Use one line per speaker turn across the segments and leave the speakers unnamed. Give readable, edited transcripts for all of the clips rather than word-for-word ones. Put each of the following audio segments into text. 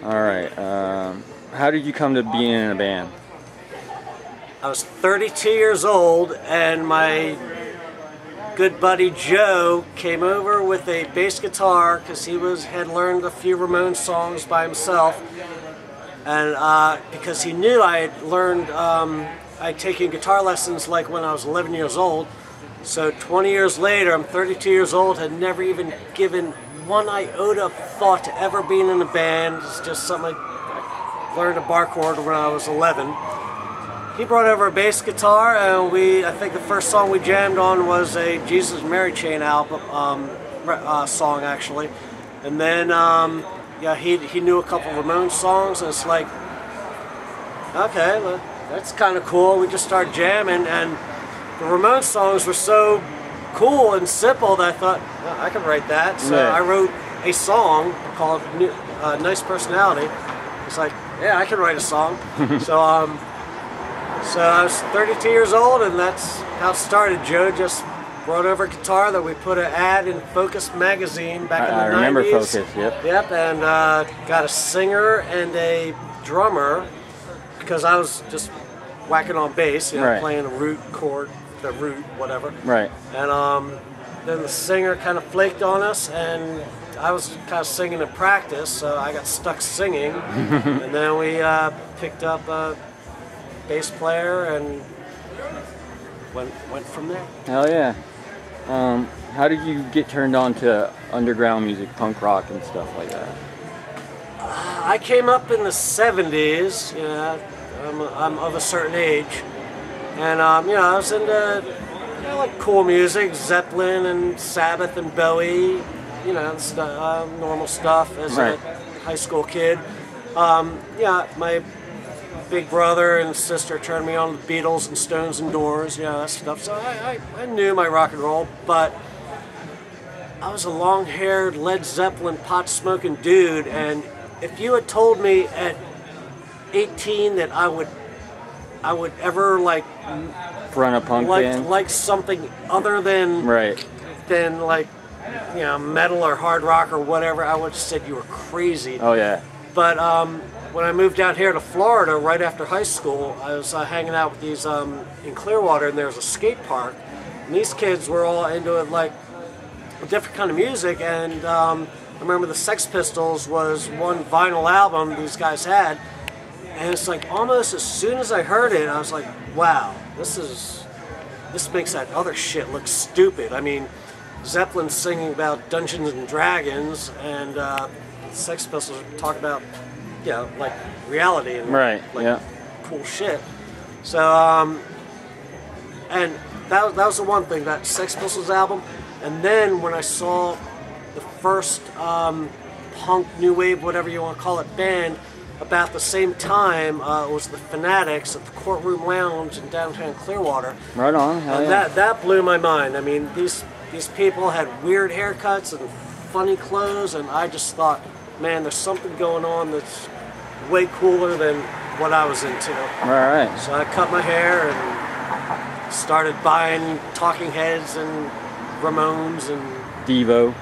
All right. How did you come to being in a band?
I was 32 years old, and my good buddy Joe came over with a bass guitar because he had learned a few Ramones songs by himself, and because he knew I had learned, I'd taken guitar lessons like when I was 11 years old. So 20 years later, I'm 32 years old, had never even given one iota of thought to ever being in a band. It's just something I learned a bar chord when I was 11. He brought over a bass guitar, and I think the first song we jammed on was a Jesus and Mary Chain album song, actually. And then, yeah, he knew a couple of Ramones songs, and it's like, okay, well, that's kind of cool. We just started jamming, and the Ramones songs were so cool and simple that I thought, well, I could write that. So
yeah.
I wrote a song called Nice Personality. It's like, yeah, I can write a song. So I was 32 years old, and that's how it started. Joe just brought over a guitar that we put an ad in Focus magazine back in the 90s.
I remember Focus, yep.
Yep, and got a singer and a drummer because I was just whacking on bass, you know,
right.
playing a root chord, the root, whatever.
Right.
And then the singer kind of flaked on us, and I was kind of singing in practice, so I got stuck singing. And then we picked up a bass player and went from there.
Hell yeah. How did you get turned on to underground music, punk rock and stuff like that?
I came up in the 70s, you know, I'm of a certain age, and you know, I was into, you know, like cool music, Zeppelin and Sabbath and Bowie, you know, normal stuff as
right.
a high school kid. Yeah, my big brother and sister turned me on to the Beatles and Stones and Doors, you know, that stuff. So I knew my rock and roll, but I was a long-haired Led Zeppelin pot-smoking dude, and if you had told me at 18 that I would ever like
run a punk band,
like something other than
right,
than like, you know, metal or hard rock or whatever, I would have said you were crazy.
Oh yeah.
But when I moved down here to Florida right after high school, I was hanging out with these in Clearwater, and there was a skate park, and these kids were all into it, like a different kind of music. And I remember the Sex Pistols was one vinyl album these guys had, and it's like almost as soon as I heard it, I was like, wow, this makes that other shit look stupid. I mean, Zeppelin's singing about Dungeons and Dragons, and Sex Pistols talk about, you know, like reality and
right,
like
yeah.
cool shit. So and that was the one thing, that Sex Pistols album. And then when I saw the first punk, new wave, whatever you want to call it, band, about the same time, it was the Fanatics at the Courtroom Lounge in downtown Clearwater.
Right on. Hell
and
yeah.
that blew my mind. I mean, these people had weird haircuts and funny clothes, and I just thought, man, there's something going on that's way cooler than what I was into.
All right.
So I cut my hair and started buying Talking Heads and Ramones and
Devo,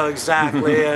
exactly.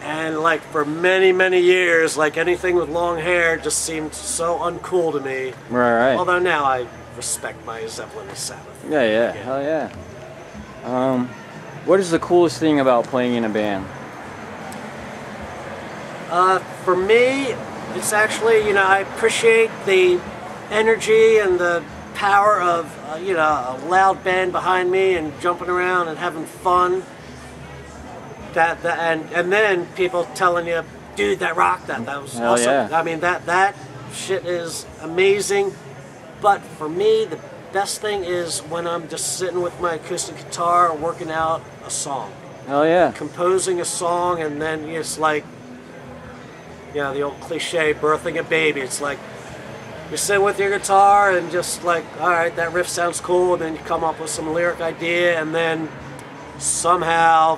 And like for many years, like anything with long hair just seemed so uncool to me.
Right.
Although now I respect my Zeppelin and Sabbath.
Yeah. Hell yeah. What is the coolest thing about playing in a band?
For me, it's actually, you know, I appreciate the energy and the power of, you know, a loud band behind me and jumping around and having fun. And then people telling you, dude, that rocked, that was
Hell
awesome.
Yeah.
I mean, that shit is amazing. But for me, the best thing is when I'm just sitting with my acoustic guitar working out a song.
Hell yeah.
Composing a song, and then it's like, you know, the old cliche, birthing a baby. It's like you're sitting with your guitar and just like, all right, that riff sounds cool, and then you come up with some lyric idea, and then somehow,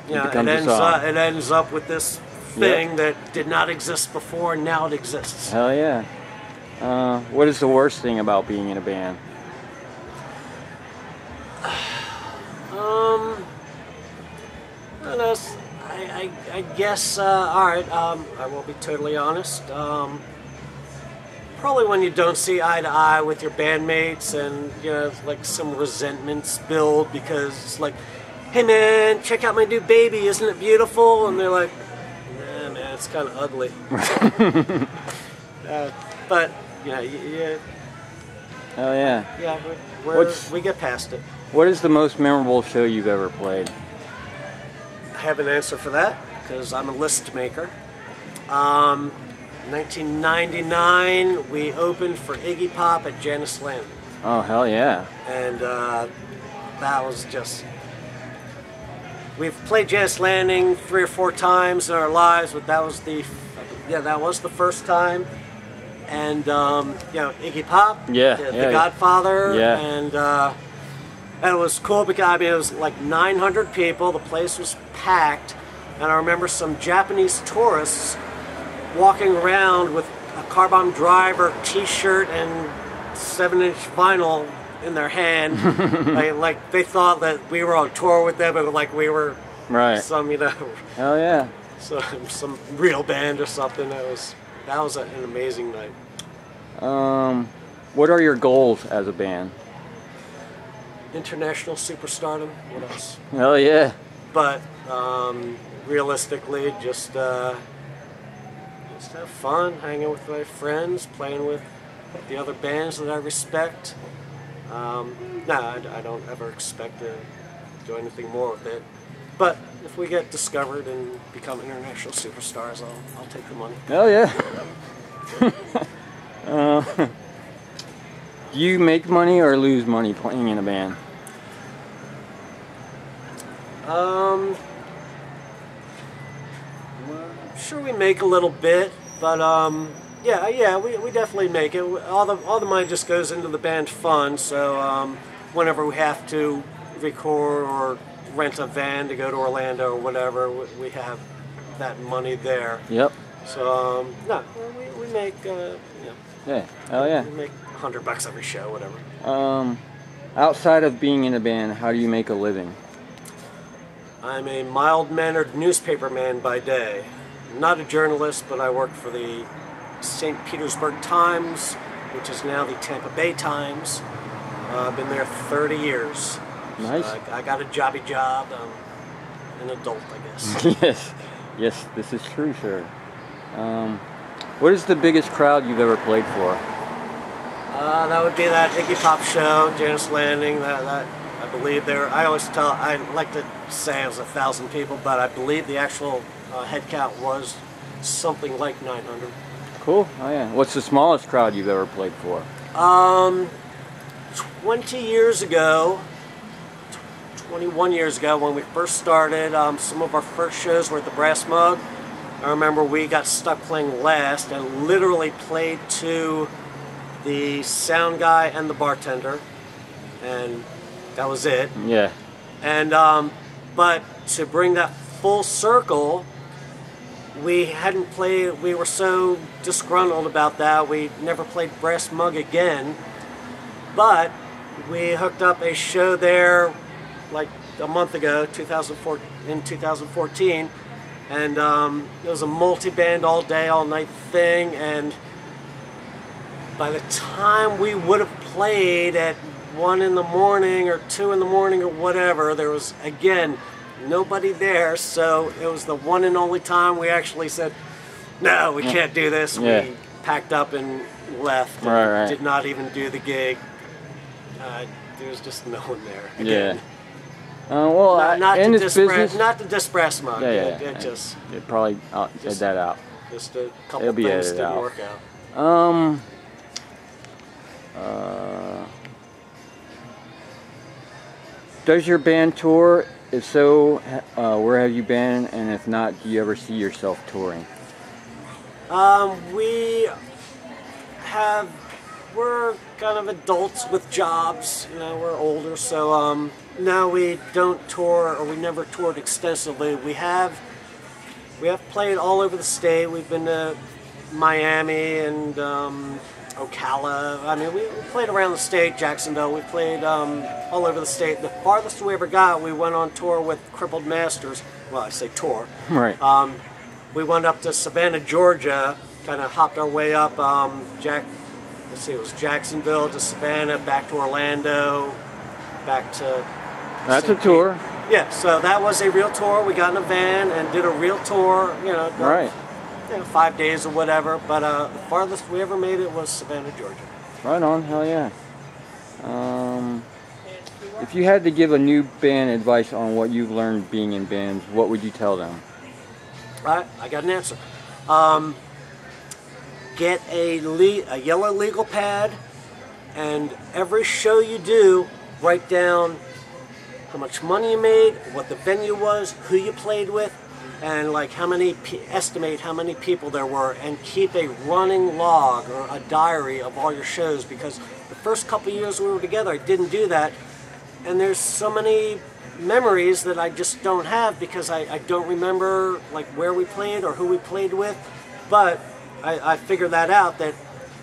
you know, it ends up with this thing that did not exist before, and now it exists.
Hell yeah. What is the worst thing about being in a band? I don't know,
I guess, all right, I will be totally honest. Probably when you don't see eye to eye with your bandmates and, you know, like some resentments build because it's like, hey man, check out my new baby, isn't it beautiful? And they're like, nah man, it's kind of ugly. But, yeah, yeah.
Oh yeah.
Yeah, we get past it.
What is the most memorable show you've ever played?
I have an answer for that because I'm a list maker. 1999, we opened for Iggy Pop at Janice Landing.
Oh, hell yeah.
And that was just... We've played Janice Landing 3 or 4 times in our lives, but that was the first time. And, you know, Iggy Pop, the Godfather, and it was cool because, I mean, it was like 900 people, the place was packed, and I remember some Japanese tourists walking around with a Car Bomb Driver t-shirt and 7-inch vinyl in their hand. like they thought that we were on tour with them, and like we were some, you know,
hell yeah,
some real band or something. That was an amazing night.
What are your goals as a band?
International superstardom. What else?
Hell yeah.
But realistically, just have fun, hanging with my friends, playing with the other bands that I respect. No, I don't ever expect to do anything more with it. But if we get discovered and become international superstars, I'll take the money.
Hell yeah. Do you make money or lose money playing in a band?
I'm sure we make a little bit, but yeah, we definitely make it. All the money just goes into the band fund. So whenever we have to record or rent a van to go to Orlando or whatever, we have that money there.
Yep.
So no, we make
yeah, hell yeah.
We make $100 every show, whatever.
Outside of being in a band, how do you make a living?
I'm a mild-mannered newspaperman by day. Not a journalist, but I work for the St. Petersburg Times, which is now the Tampa Bay Times. I've been there 30 years.
Nice.
So I got a jobby job. I'm an adult, I guess.
Yes, this is true, sir. What is the biggest crowd you've ever played for?
That would be that Iggy Pop show, Janice Landing. That I believe there. I like to say it was 1,000 people, but I believe the actual head count was something like 900.
Cool. Oh yeah. What's the smallest crowd you've ever played for?
20 years ago, 21 years ago, when we first started, some of our first shows were at the Brass Mug. I remember we got stuck playing last and literally played to the sound guy and the bartender, and that was it.
Yeah.
And but to bring that full circle, we hadn't played. We were so disgruntled about that. We never played Brass Mug again. But we hooked up a show there like a month ago, in 2014, and it was a multi-band all day, all night thing. And by the time we would have played at 1 in the morning or 2 in the morning or whatever, there was, again, nobody there. So it was the one and only time we actually said, no, we can't do this.
Yeah.
We packed up and left and did not even do the gig. There was just no one there. Again.
Yeah. Well,
not
in
to
this business,
not to diss Brass Mug.
Yeah.
It just
it probably edit that out.
Just a couple things didn't work out.
Does your band tour? If so, where have you been? And if not, do you ever see yourself touring?
We're kind of adults with jobs, you know, we're older, so now we don't tour, or we never toured extensively. We have played all over the state. We've been to Miami and Ocala. I mean, we played around the state, Jacksonville. We played all over the state. The farthest we ever got, we went on tour with Crippled Masters. well, I say tour.
Right.
We went up to Savannah, Georgia, kind of hopped our way up, let's see, it was Jacksonville to Savannah, back to Orlando, back to
That's
St.
a tour.
Pete. Yeah, so that was a real tour. We got in a van and did a real tour, you know,
Right.
5 days or whatever, but the farthest we ever made it was Savannah, Georgia.
Right on, hell yeah. If you had to give a new band advice on what you've learned being in bands, what would you tell them?
Right, I got an answer. Get a yellow legal pad, and every show you do, write down how much money you made, what the venue was, who you played with, and like estimate how many people there were, and keep a running log or a diary of all your shows, because the first couple years we were together I didn't do that, and there's so many memories that I just don't have because I don't remember like where we played or who we played with. But I figured that out, that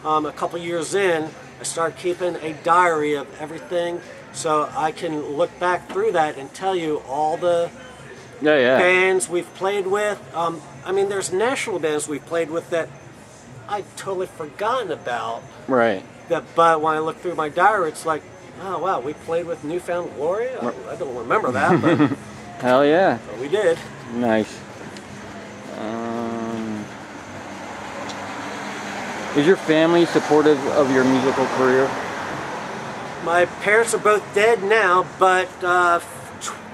a couple years in I started keeping a diary of everything, so I can look back through that and tell you all the bands we've played with. I mean, there's national bands we've played with that I'd totally forgotten about.
Right.
But when I look through my diary, it's like, oh wow, we played with Newfound Glory? I don't remember that, but
hell yeah.
but we did.
Nice. Is your family supportive of your musical career?
My parents are both dead now, but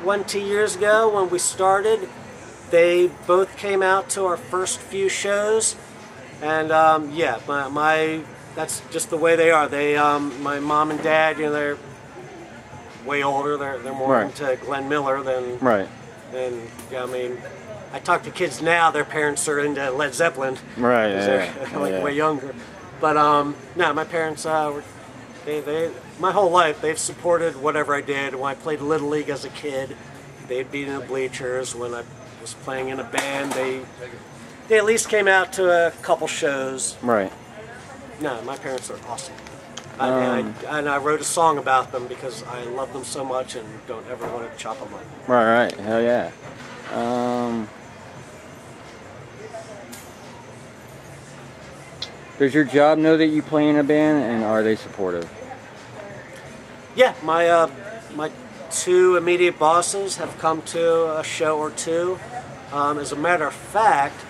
20 years ago when we started, they both came out to our first few shows, and yeah, that's just the way they are. They, my mom and dad, you know, they're way older. They're more into Glenn Miller than yeah, I mean, I talk to kids now. Their parents are into Led Zeppelin.
Right.
They're like way younger. But no, my parents they my whole life they've supported whatever I did. When I played Little League as a kid, they'd be in the bleachers. When I was playing in a band, they at least came out to a couple shows.
Right.
No, my parents are awesome. And I wrote a song about them because I love them so much and don't ever want to chop them up.
Right. Hell yeah. Does your job know that you play in a band, and are they supportive?
Yeah, my two immediate bosses have come to a show or two. As a matter of fact,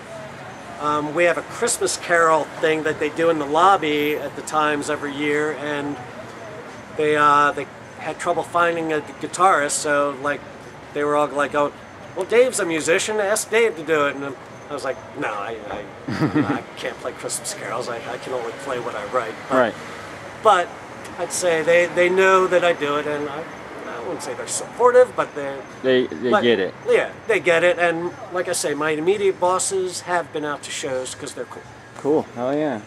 we have a Christmas Carol thing that they do in the lobby at the Times every year, and they had trouble finding a guitarist, so like they were all like, "Oh, well, Dave's a musician. Ask Dave to do it." And I was like, "No, I can't play Christmas carols. I can only play what I write." But I'd say they know that I do it, and I wouldn't say they're supportive, but
they get it.
Yeah, they get it, and like I say, my immediate bosses have been out to shows because they're cool.
Cool, hell yeah.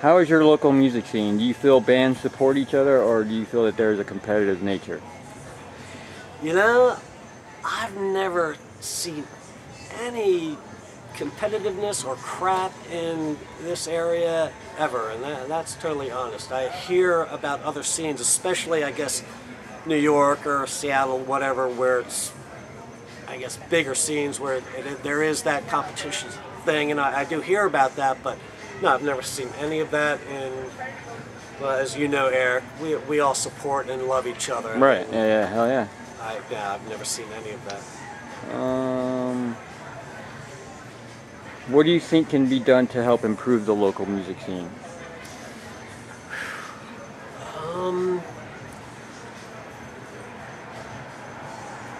How is your local music scene? Do you feel bands support each other, or do you feel that there's a competitive nature?
You know, I've never seen any competitiveness or crap in this area ever, and that's totally honest. I hear about other scenes, especially I guess New York or Seattle, whatever, where it's I guess bigger scenes where there is that competition thing, and I do hear about that, but no, I've never seen any of that. And well, as you know, Eric, we all support and love each other.
Right? Yeah, hell yeah.
I've never seen any of that.
What do you think can be done to help improve the local music scene?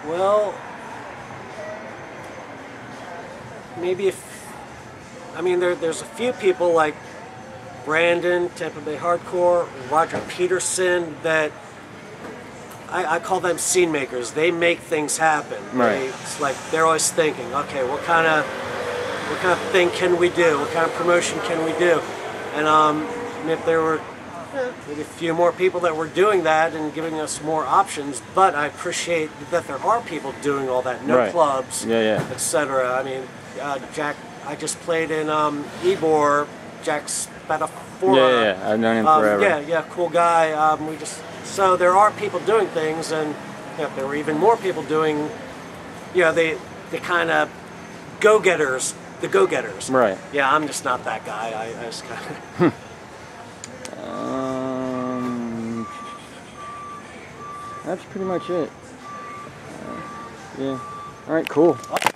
Well, maybe there's a few people like Brandon, Tampa Bay Hardcore, Roger Peterson, that I call them scene makers. They make things happen.
Right.
It's like they're always thinking, okay, what kind of thing can we do? What kind of promotion can we do? And if there were maybe a few more people that were doing that and giving us more options, but I appreciate that there are people doing all that. No clubs, etc. I mean, Jack, I just played in Ybor. Jack's Spatafora.
I've known him forever.
Cool guy. So there are people doing things, and Yeah, there were even more people doing, you know, the kind of go-getters, the go-getters.
Right.
Yeah, I'm just not that guy. I just kind of.
That's pretty much it. Yeah. All right. Cool.